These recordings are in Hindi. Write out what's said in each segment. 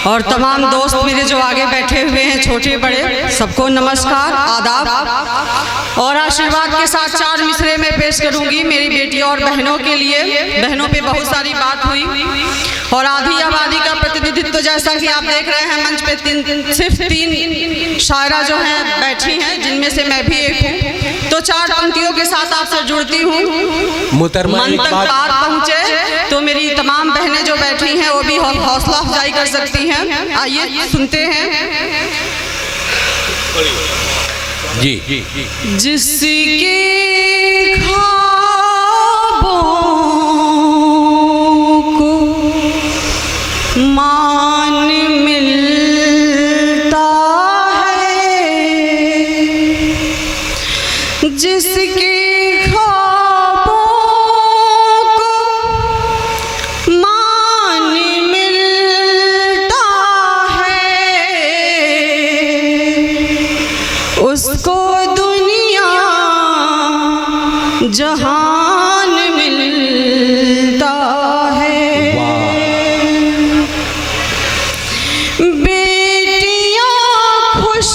और तमाम दोस्त मेरे जो आगे बैठे हुए हैं, छोटे बड़े, सबको नमस्कार, आदाब। और आशीर्वाद के साथ 4 मिसरे में पेश करूंगी मेरी बेटी और बहनों के लिए। बहनों पे बहुत सारी बात हुई और आधी आबादी का प्रतिनिधित्व, जैसा कि आप देख रहे हैं मंच पे सिर्फ 3 शायरा जो हैं बैठी हैं, जिनमें से मैं भी एक हूँ। तो 4 पंक्तियों के साथ आपसे जुड़ती हूँ। मन तक बात पहुँचे तो मेरी तमाम बहनें जो बैठी हैं वो भी हौसला अफजाई कर सकती हैं। आइए सुनते हैं जी। जिसके ख्वाबों को मान मिलता है, जिसके उसको दुनिया जहान मिलता है। बेटियां खुश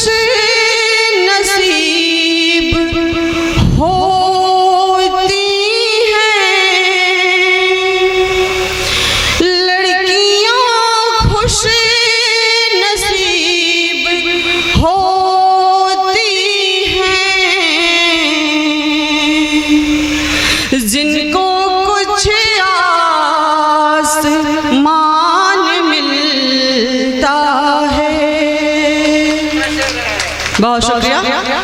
नसीब होती हैं, लड़कियां खुश नसीब जिनको कुछ आसमान मिलता है। बहुत शुक्रिया,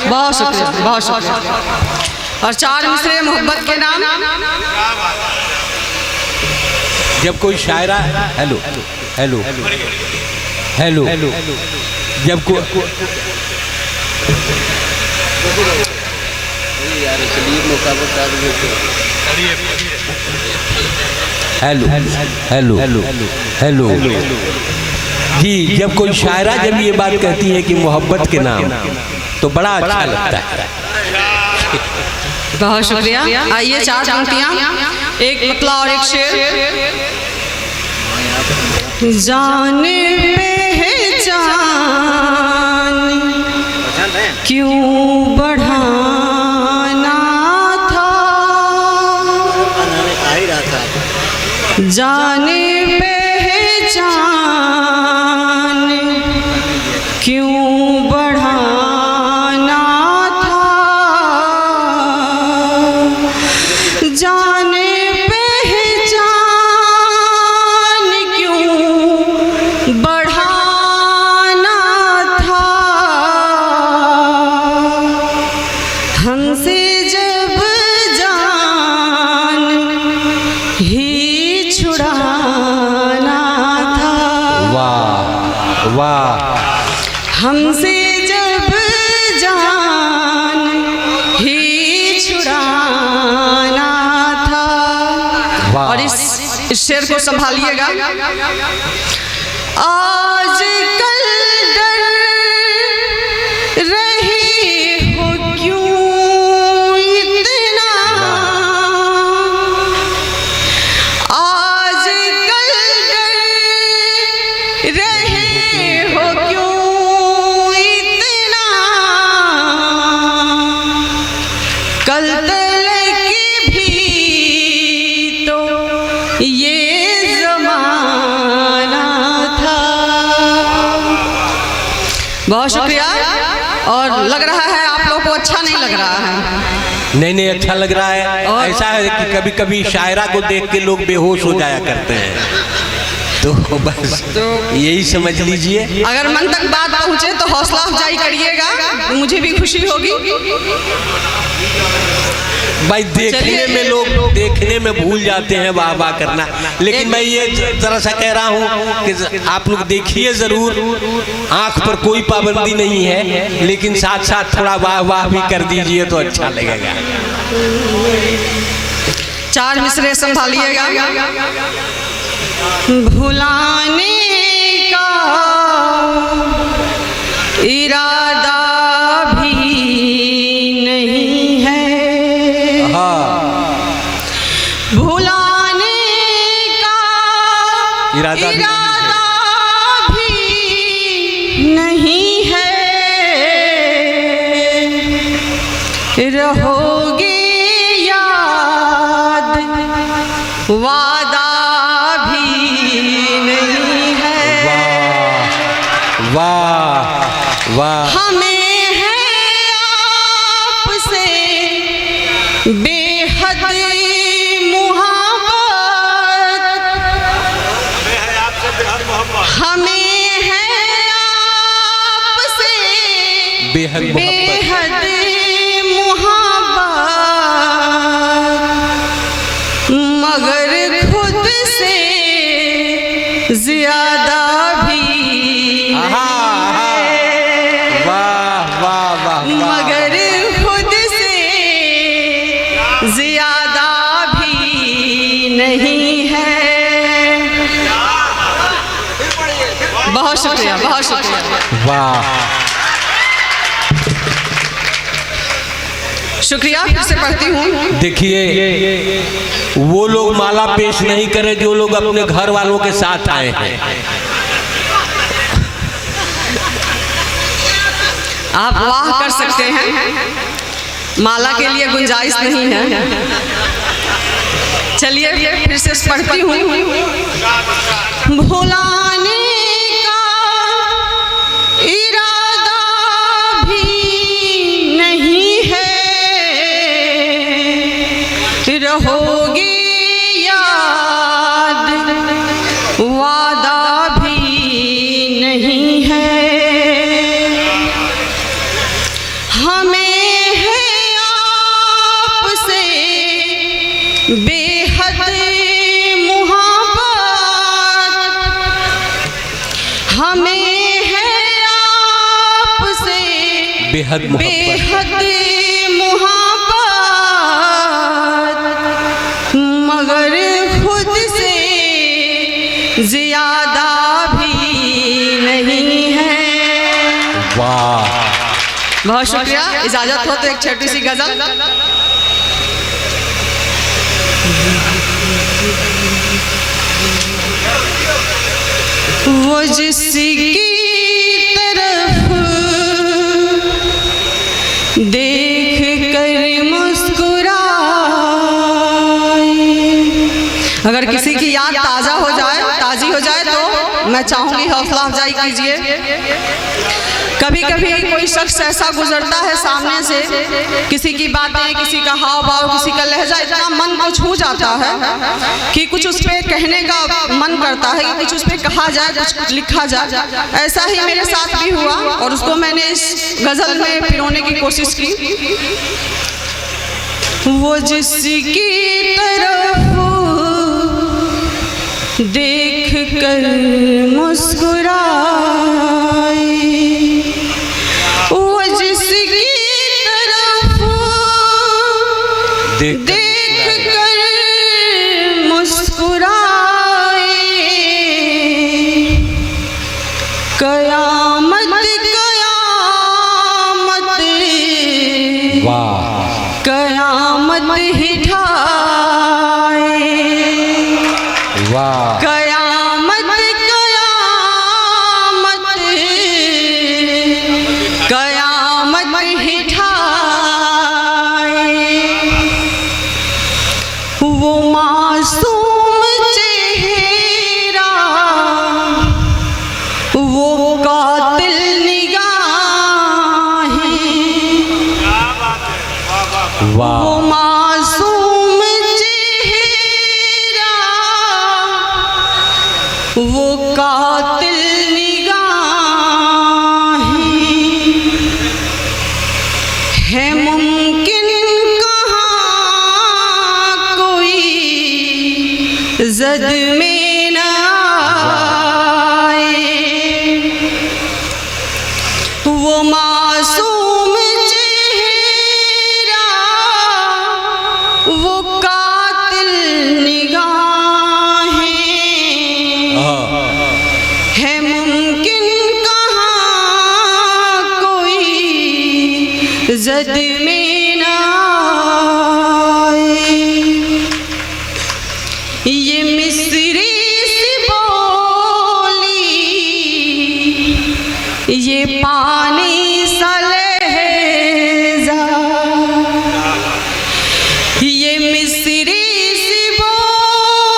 बहुत शुक्रिया, बहुत शुक्रिया। और 4 मिसरे मोहब्बत के नाम। जब कोई शायरा हेलो हेलो हेलो जब को हेलो हेलो हेलो जी, जब कोई शायरा जब ये बात कहती है कि मोहब्बत के नाम, तो बड़ा अच्छा लगता है। बहुत शुक्रिया। आइए 4 पंक्तियां, एक मतला और एक शेर। जान पहचान क्यों बढ़ाना था, जाने पहचान क्यों बढ़ाना था, जाने पहचान क्यों बढ़ाना था। हमसे जब जान ही छुड़ाना था। वाह वाह। हमसे जब जान ही छुड़ाना था। और इस शेर को संभालिएगा। आजकल डर रही हो क्यों इतना, आजकल डर रहे हो क्यों इतना, कल तलक भी तो ये ज़माना था। बहुत शुक्रिया। और लग रहा है आप लोगों को अच्छा नहीं लग रहा है। नहीं अच्छा लग रहा है। ऐसा है कि कभी कभी शायरा को देख के लोग बेहोश हो जाया करते हैं, तो बस यही समझ लीजिए। अगर मन तक बात पहुंचे तो हौसला अफजाई करिएगा, मुझे भी खुशी होगी। भाई देखने में लोग देखने में भूल जाते हैं वाह वाह करना, लेकिन मैं ये जरा सा कह रहा हूँ कि आप लोग देखिए जरूर। आंख पर कोई पाबंदी नहीं है, लेकिन साथ साथ थोड़ा वाह वाह भी कर दीजिए तो अच्छा लगेगा। 4 मिसरे संभालिएगा। भुलाने का इरादा भी नहीं है, भुलाने का इरादा भी बेहद बेहद मोहब्बत मगर खुद से ज्यादा भी मगर खुद से ज्यादा भी नहीं है। बहुत शुक्रिया, बहुत शुक्रिया। वाह, शुक्रिया। फिर से पढ़ती हूँ। देखिए, वो लोग माला पेश नहीं करें जो लोग अपने घर वालों के साथ आए हैं। आप वाह कर सकते हैं, माला के लिए गुंजाइश नहीं है। चलिए फिर से पढ़ती हूँ। भुलाने का इरादा भी नहीं है, रहोगी याद वादा भी नहीं है। हमें है आपसे बेहद मोहब्बत, हमें है आपसे बेहद मोहब्बत मगर खुद से ज्यादा भी नहीं है। वाह, बहुत शुक्रिया। इजाजत हो तो एक छोटी सी गजल। वो जिसकी तरफ देख कर मुस्कुराए, अगर किसी की याद ताज़ा हो जाए, ताज़ी हो जाए, तो मैं चाहूँगी हौसला अफजाई कीजिए। कभी कभी कोई शख्स ऐसा गुजरता है सामने से, किसी की बातें, किसी का हाव भाव, किसी का लहजा इतना मन को छू जाता है कि कुछ उस पर कहने का मन करता है कि कुछ उस पर कहा जाए, कुछ लिखा जाए। ऐसा ही मेरे साथ भी हुआ और उसको मैंने इस गज़ल में पिरोने की कोशिश की। वो जिसकी तरफ देख कर मुस्कुराए, वो जिसकी तरफ देख कर मुस्कुराए, कयामत कयामत कयामत ही ठाए। वाह, कयामत कयामत कयामत ही ठाए। वो मासूम चेहरा, वो कातिल निगाहें, वो मासूम चेहरा, वो कातिल निगाहें, है मुमकिन कहाँ कोई जद में न आए। वो मासूम चेहरा, वो कातिल निगाहें, है मुमकिन कहाँ कोई जद में न आए। ये मिस्री सी बोली, ये पानी सा लहज़ा, ये मिस्री सी बोली,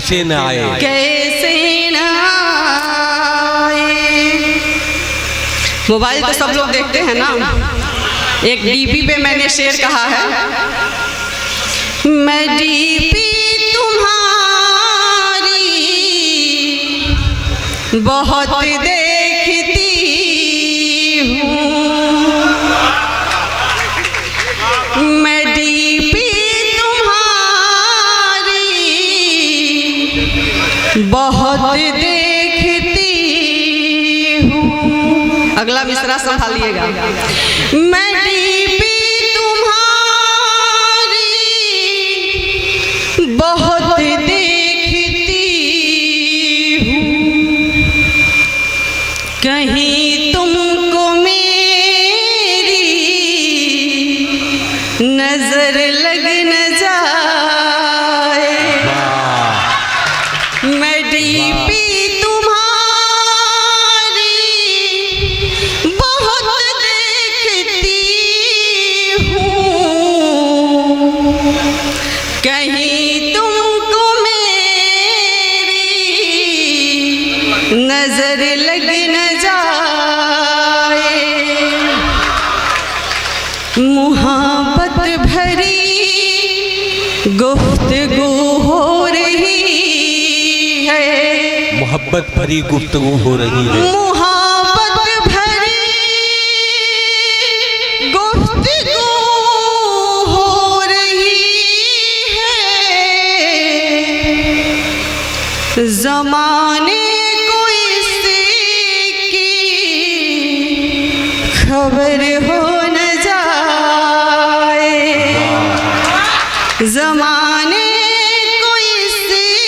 कैसे न आए, कैसे न आए। मोबाइल तो सब लोग देखते हैं ना। एक डीपी पे मैंने शेर कहा है, मैं डीपी तुम्हारी बहुत देखती हूँ, मैं डीपी तुम्हारी बहुत देखती हूँ। अगला मिसरा संभालिएगा। मैं डीपी तुम्हारी बहुत देखती हूँ, कहीं तुमको मेरी नजर लग न जाए। मैं डीपी तुम्हारी बहुत देखती हूँ, कहीं तुमको मेरी नजर लग न जाए। मुहब्बत भरी गुफ्तगू हो रही है, मोहब्बत भरी गुफ्तगू हो रही है, मुहब्बत भरी गुफ्तगू हो रही है। ज़माने को इसकी खबर हो न जाए, ज़माने को इसकी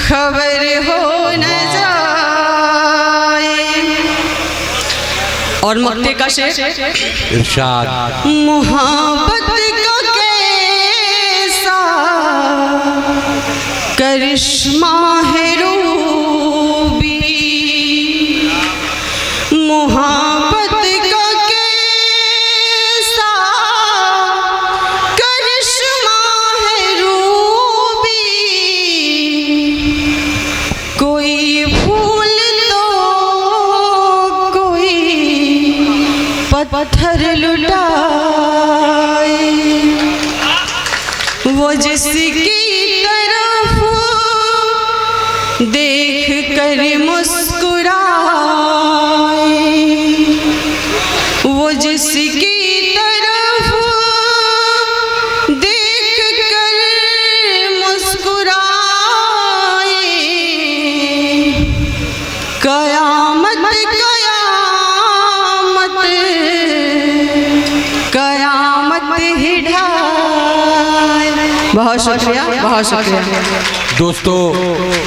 खबर हो न जाए। और मक्ते का शेर, इरशाद, मोहब्बत का कैसा करिश्मा है रूबी, मोहब्बत का कैसा करिश्मा है रूबी, कोई फूल तो कोई पत्थर लुटाए। वो जिसकी तरफ देख कर मुस्कुराए, वो जिसकी तरफ देख कर मुस्कुराए। कयामत कयामत कयामत ही ढाए। बहुत शुक्रिया, बहुत शुक्रिया। दोस्तों